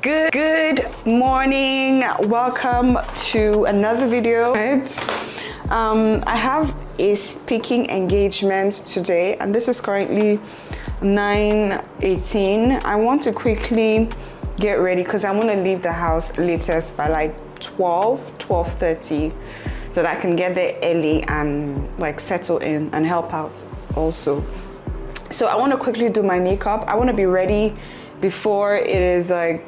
Good morning. Welcome to another video. I have a speaking engagement today, and this is currently 9:18. I want to quickly get ready because I want to leave the house latest by like 12:30, so that I can get there early and like settle in and help out also. So I want to quickly do my makeup. I want to be ready before it is like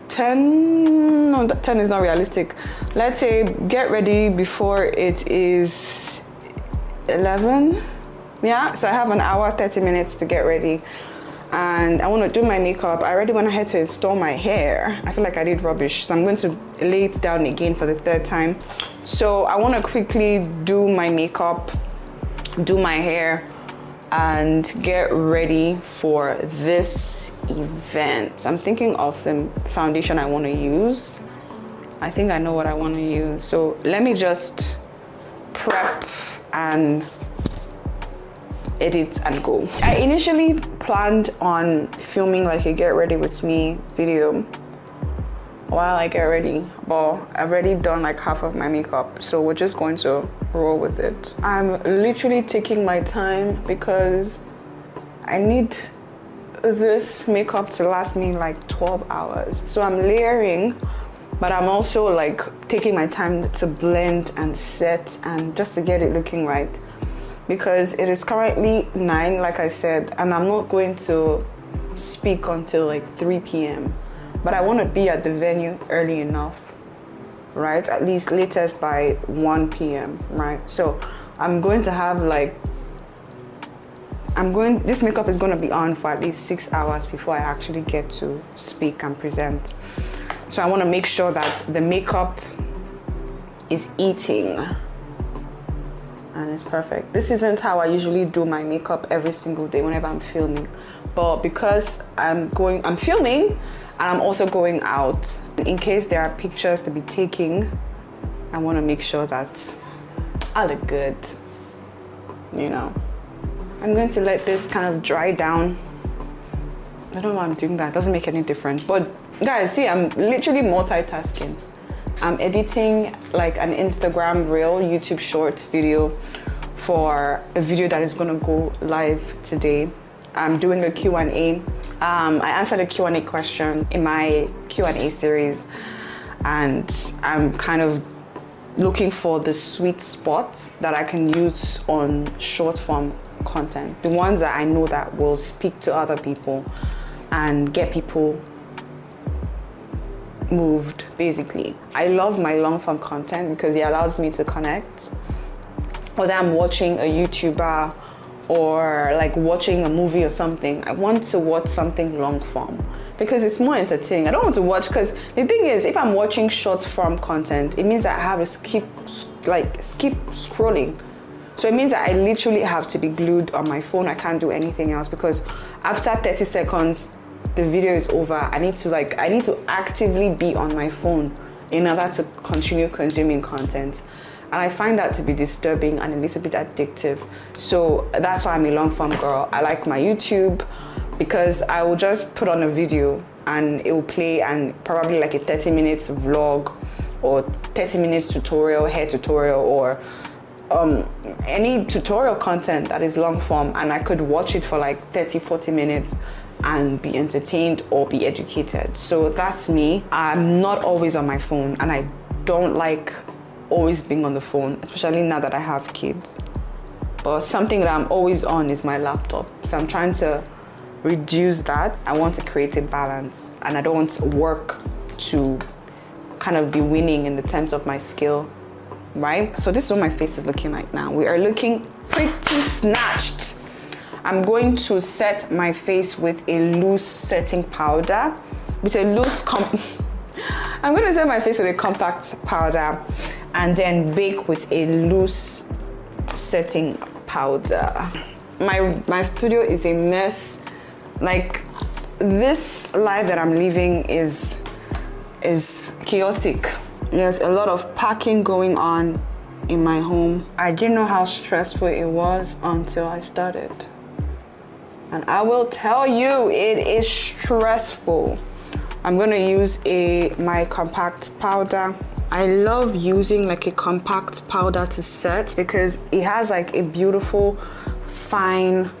10. No, 10 is not realistic. Let's say get ready before it is 11. Yeah, so I have an hour 30 minutes to get ready, and I want to do my makeup. I already went ahead to install my hair. I feel like I did rubbish, so I'm going to lay it down again for the third time. So I want to quickly do my makeup, do my hair, and get ready for this event. I'm thinking of the foundation I want to use. I think I know what I want to use. So let me just prep and edit and go. I initially planned on filming like a get ready with me video while I get ready, but I've already done like half of my makeup, so we're just going to roll with it. I'm literally taking my time because I need this makeup to last me like 12 hours. So I'm layering, but I'm also like taking my time to blend and set and just to get it looking right, because it is currently 9, like I said, and I'm not going to speak until like 3 p.m. But I want to be at the venue early enough, right? At least latest by 1 p.m., right? So I'm going to have like, this makeup is going to be on for at least 6 hours before I actually get to speak and present. So I want to make sure that the makeup is eating and it's perfect. This isn't how I usually do my makeup every single day whenever I'm filming, but because I'm filming and I'm also going out, in case there are pictures to be taken, I want to make sure that I look good, you know. I'm going to let this kind of dry down. I don't know why I'm doing that. It doesn't make any difference. But guys, see, I'm literally multitasking. I'm editing like an Instagram reel, YouTube short video for a video that is going to go live today. I'm doing a Q&A. I answered a Q&A question in my Q&A series, and I'm kind of looking for the sweet spot that I can use on short form content, the ones that I know that will speak to other people and get people moved, basically. I love my long form content because it allows me to connect, whether I'm watching a YouTuber or like watching a movie or something. I want to watch something long form because it's more entertaining. I don't want to watch, because the thing is, if I'm watching short form content, it means that I have to skip scrolling. So it means that I literally have to be glued on my phone. I can't do anything else, because after 30 seconds the video is over. I need to actively be on my phone in order to continue consuming content. And I find that to be disturbing and a little bit addictive. So that's why I'm a long form girl. I like my YouTube because I will just put on a video and it will play, and probably like a 30 minutes vlog or 30 minutes tutorial, hair tutorial, or any tutorial content that is long form, and I could watch it for like 30-40 minutes and be entertained or be educated. So that's me. I'm not always on my phone, and I don't like always being on the phone, especially now that I have kids. But something that I'm always on is my laptop. So I'm trying to reduce that. I want to create a balance, and I don't want work to kind of be winning in the terms of my skill, right? So this is what my face is looking like now. We are looking pretty snatched. I'm going to set my face with a loose setting powder, I'm going to set my face with a compact powder and then bake with a loose setting powder. My studio is a mess. Like, this life that I'm living is chaotic. There's a lot of packing going on in my home. I didn't know how stressful it was until I started. And I will tell you, it is stressful. I'm gonna use my compact powder. I love using like a compact powder to set because it has like a beautiful, fine,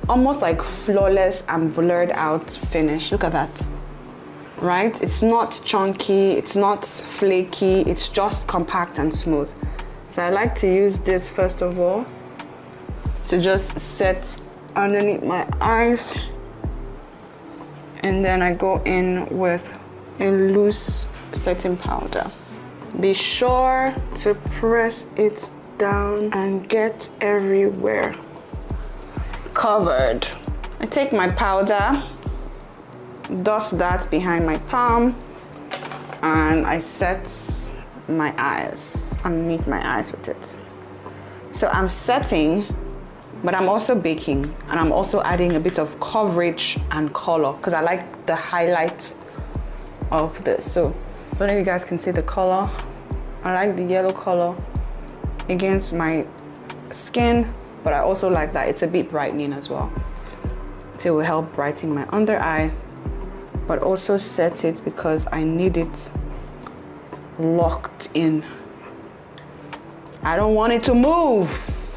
almost like flawless and blurred out finish. Look at that, right? It's not chunky, it's not flaky, it's just compact and smooth. So I like to use this first of all to just set underneath my eyes, and then I go in with a loose setting powder. Be sure to press it down and get everywhere covered. I take my powder, dust that behind my palm, and I set my eyes, underneath my eyes with it. So I'm setting, but I'm also baking, and I'm also adding a bit of coverage and color because I like the highlight of this. So I don't know if you guys can see the color. I like the yellow color against my skin, but I also like that it's a bit brightening as well. So it will help brighten my under eye, but also set it because I need it locked in. I don't want it to move.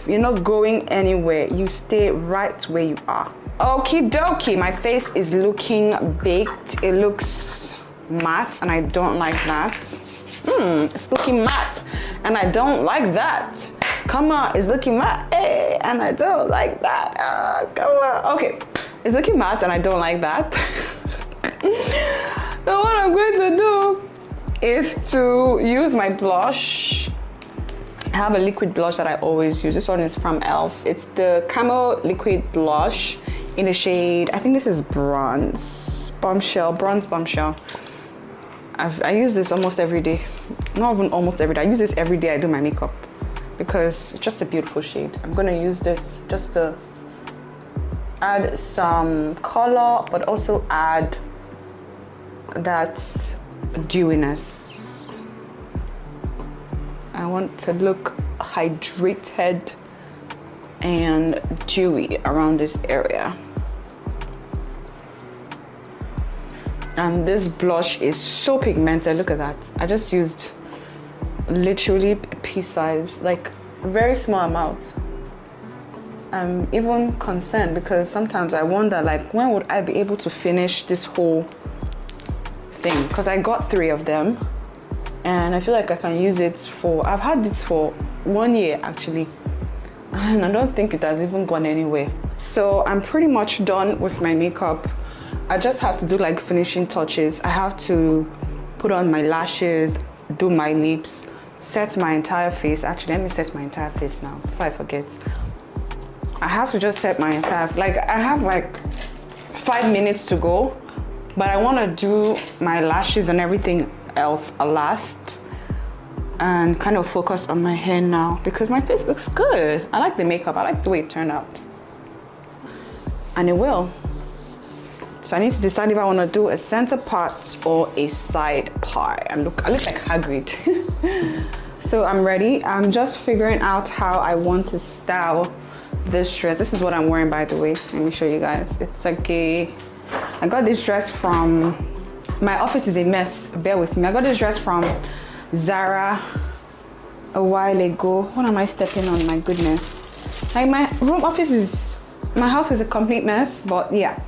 You're not going anywhere. You stay right where you are. Okie dokie, my face is looking baked. It looks matte and I don't like that. It's looking matte and I don't like that. Come on, it's looking matte, hey, and I don't like that. Come on, okay. It's looking matte and I don't like that. So what I'm going to do is to use my blush. I have a liquid blush that I always use. This one is from e.l.f. It's the Camo Liquid Blush in the shade, I think this is Bronze Bombshell. I use this almost every day. Not even almost every day. I use this every day I do my makeup because it's just a beautiful shade. I'm gonna use this just to add some color, but also add that dewiness. I want to look hydrated and dewy around this area. And this blush is so pigmented. Look at that. I just used literally pea size, like very small amount. I'm even concerned because sometimes I wonder, like, when would I be able to finish this whole thing? Because I got 3 of them and I feel like I can use it for, I've had this for 1 year actually, and I don't think it has even gone anywhere. So I'm pretty much done with my makeup. I just have to do like finishing touches. I have to put on my lashes, do my lips, set my entire face. Actually, let me set my entire face now before I forget. I have to just set my entire, like I have like 5 minutes to go, but I want to do my lashes and everything else last and kind of focus on my hair now because my face looks good. I like the makeup. I like the way it turned out. And it will. So I need to decide if I want to do a center part or a side part. I look like Hagrid. So I'm ready. I'm just figuring out how I want to style this dress. This is what I'm wearing, by the way. Let me show you guys. It's like I got this dress from, my office is a mess, bear with me. I got this dress from Zara a while ago. What am I stepping on? My goodness. Like my house is a complete mess, but yeah.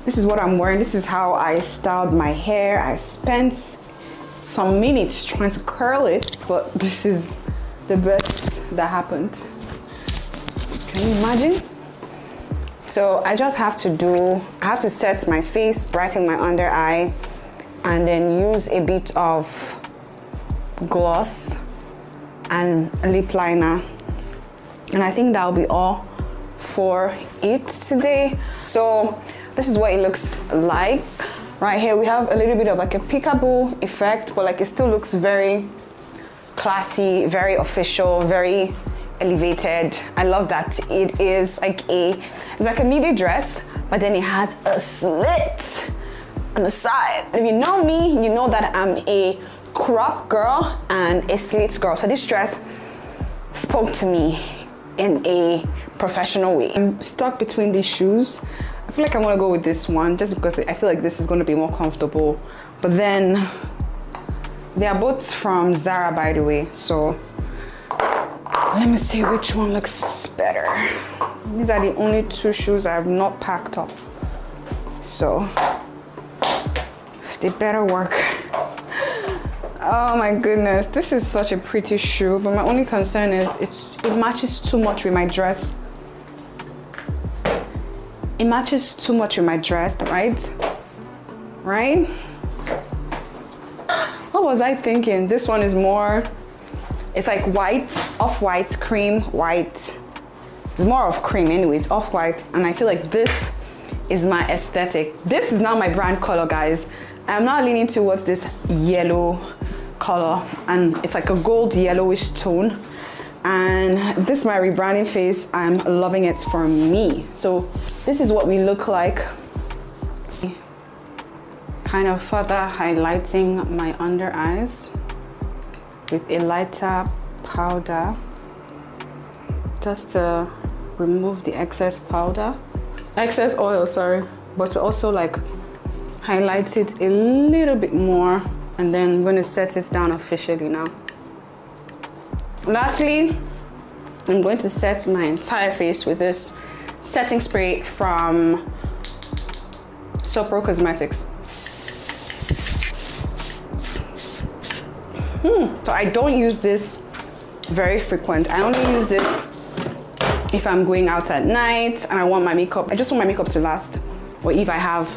This is what I'm wearing. This is how I styled my hair. I spent some minutes trying to curl it, but this is the best that happened. Can you imagine? So I just have to set my face, brighten my under eye, and then use a bit of gloss and lip liner. And I think that'll be all for it today. So this is what it looks like. Right here we have a little bit of like a peekaboo effect, but like it still looks very classy, very official, very elevated. I love that it is like it's like a midi dress, but then it has a slit on the side. If you know me, you know that I'm a crop girl and a slit girl. So this dress spoke to me in a professional way. I'm stuck between these shoes. I feel like I want to go with this one just because I feel like this is going to be more comfortable. But then they are both from Zara, by the way, so let me see which one looks better. These are the only two shoes I have not packed up, so they better work. Oh my goodness, this is such a pretty shoe, but my only concern is it matches too much with my dress. It matches too much with my dress, right? Right? What was I thinking? This one is more, it's like white, off-white, cream, white. It's more of cream anyways, off-white, and I feel like this is my aesthetic. This is now my brand color, guys. I'm now leaning towards this yellow color, and it's like a gold yellowish tone, and this is my rebranding phase. I'm loving it for me. So this is what we look like, kind of further highlighting my under eyes with a lighter powder just to remove the excess oil, sorry, but to also like highlight it a little bit more. And then I'm going to set it down officially now. Lastly, I'm going to set my entire face with this setting spray from Sopro Cosmetics. So I don't use this very frequent. I only use this if I'm going out at night and I want my makeup, I just want my makeup to last, or if I have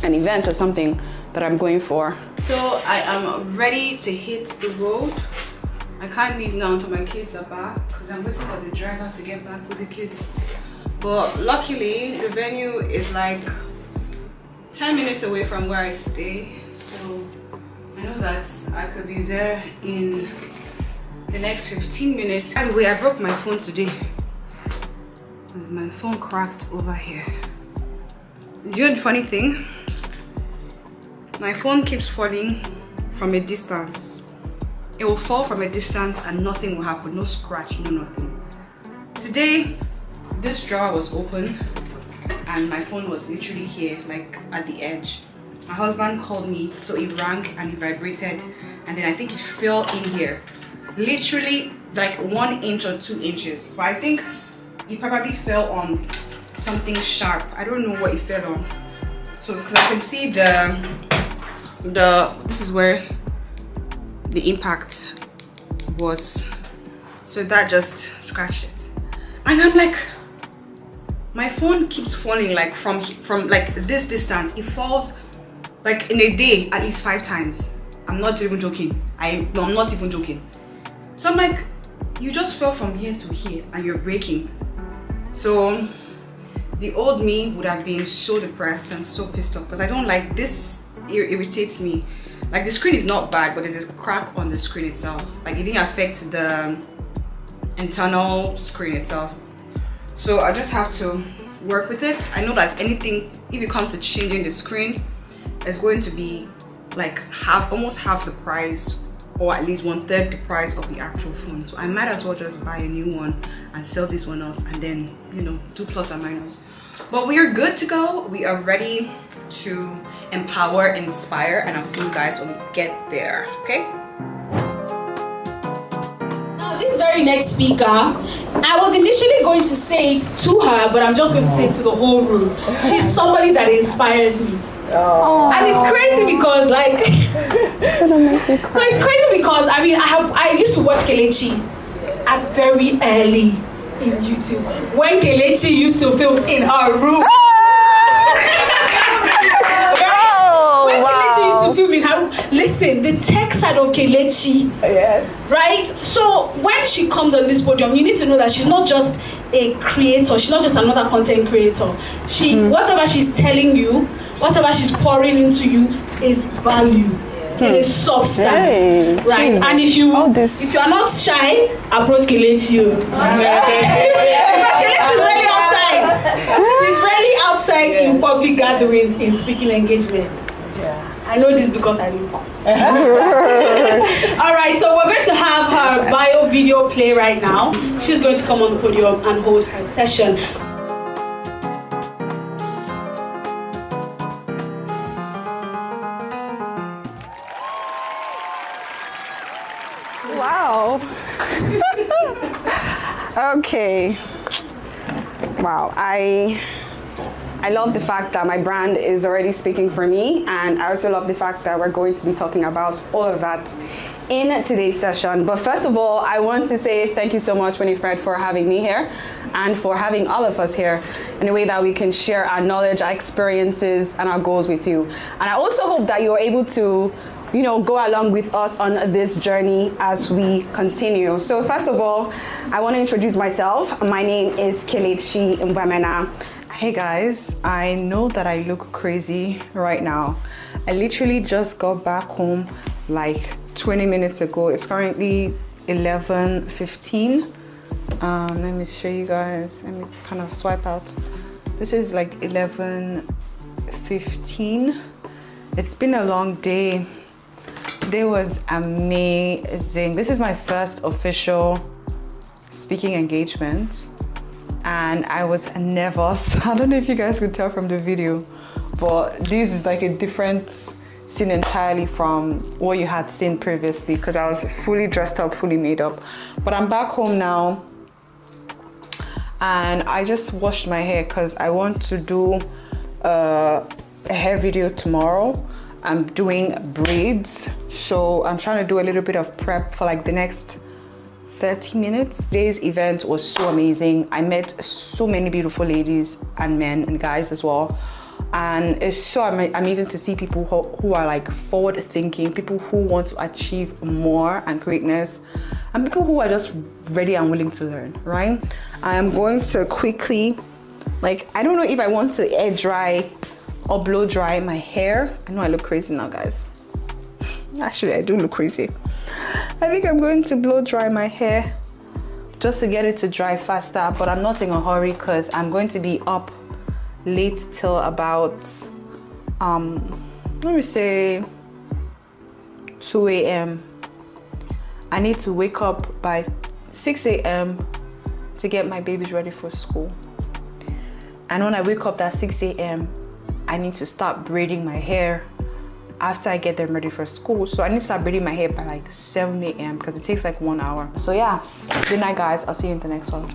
an event or something that I'm going for. So I am ready to hit the road. I can't leave now until my kids are back because I'm waiting for the driver to get back with the kids. But luckily the venue is like 10 minutes away from where I stay, so I know that I could be there in the next 15 minutes. By the way, I broke my phone today. My phone cracked over here. You know the funny thing? My phone keeps falling from a distance. It will fall from a distance and nothing will happen. No scratch, no nothing. Today, this drawer was open and my phone was literally here, like at the edge. My husband called me, so it rang and it vibrated, and then I think it fell in here. Literally like 1 inch or 2 inches. But I think it probably fell on something sharp. I don't know what it fell on. So because I can see this is where the impact was. So that just scratched it. And I'm like, my phone keeps falling like from like this distance. It falls like in a day at least 5 times. I'm not even joking. I'm not even joking. So I'm like, you just fell from here to here and you're breaking. So the old me would have been so depressed and so pissed off because I don't like this. It irritates me. Like the screen is not bad, but there's this crack on the screen itself. Like it didn't affect the internal screen itself. So I just have to work with it. I know that anything, if it comes to changing the screen, it's going to be like almost half the price, or at least 1/3 the price of the actual phone. So I might as well just buy a new one and sell this one off, and then, you know, do plus and minus. But we are good to go. We are ready to empower, inspire, and I'll see you guys when we get there. Okay? Now this very next speaker, I was initially going to say it to her, but I'm just going to say it to the whole room. She's somebody that inspires me. Oh. And it's crazy because like so it's crazy because I mean I used to watch Kelechi at very early in YouTube when Kelechi used to film in her room. Kelechi used to film in her room. Listen, the tech side of Kelechi. Yes. Right? So when she comes on this podium, you need to know that she's not just a creator, she's not just another content creator. She whatever she's telling you, whatever she's pouring into you is value. It is substance. Right? Jesus. And if you are not shy, approach Kelechi. Because Kelechi is really outside. She's really outside in public gatherings, in speaking engagements. I know this because I look. Alright, so we're going to have her bio video play right now. She's going to come on the podium and hold her session. Wow. Okay. Wow. I love the fact that my brand is already speaking for me, and I also love the fact that we're going to be talking about all of that in today's session. But first of all, I want to say thank you so much, Winifred, for having me here and for having all of us here in a way that we can share our knowledge, our experiences, and our goals with you. And I also hope that you're able to, you know, go along with us on this journey as we continue. So first of all, I want to introduce myself. My name is Kelechi Mbamena. Hey guys, I know that I look crazy right now. I literally just got back home like 20 minutes ago. It's currently 11:15. Let me show you guys. Let me kind of swipe out. This is like 11:15. It's been a long day. Today was amazing. This is my first official speaking engagement, and I was nervous. I don't know if you guys could tell from the video, but this is like a different scene entirely from what you had seen previously, because I was fully dressed up, fully made up. But I'm back home now, and I just washed my hair because I want to do a hair video tomorrow. I'm doing braids, so I'm trying to do a little bit of prep for like the next 30 minutes. Today's event was so amazing. I met so many beautiful ladies and men and guys as well, and it's so amazing to see people who are like forward thinking, people who want to achieve more and greatness, and people who are just ready and willing to learn, right? I am going to quickly, like, I don't know if I want to air dry or blow dry my hair. I know I look crazy now, guys. Actually, I do look crazy. I think I'm going to blow dry my hair just to get it to dry faster, but I'm not in a hurry because I'm going to be up late till about let me say 2 a.m. I need to wake up by 6 a.m. to get my babies ready for school. And when I wake up at 6 a.m. I need to start braiding my hair after I get them ready for school. So I need to start braiding my hair by like 7 a.m. because it takes like 1 hour. So yeah, good night guys, I'll see you in the next one.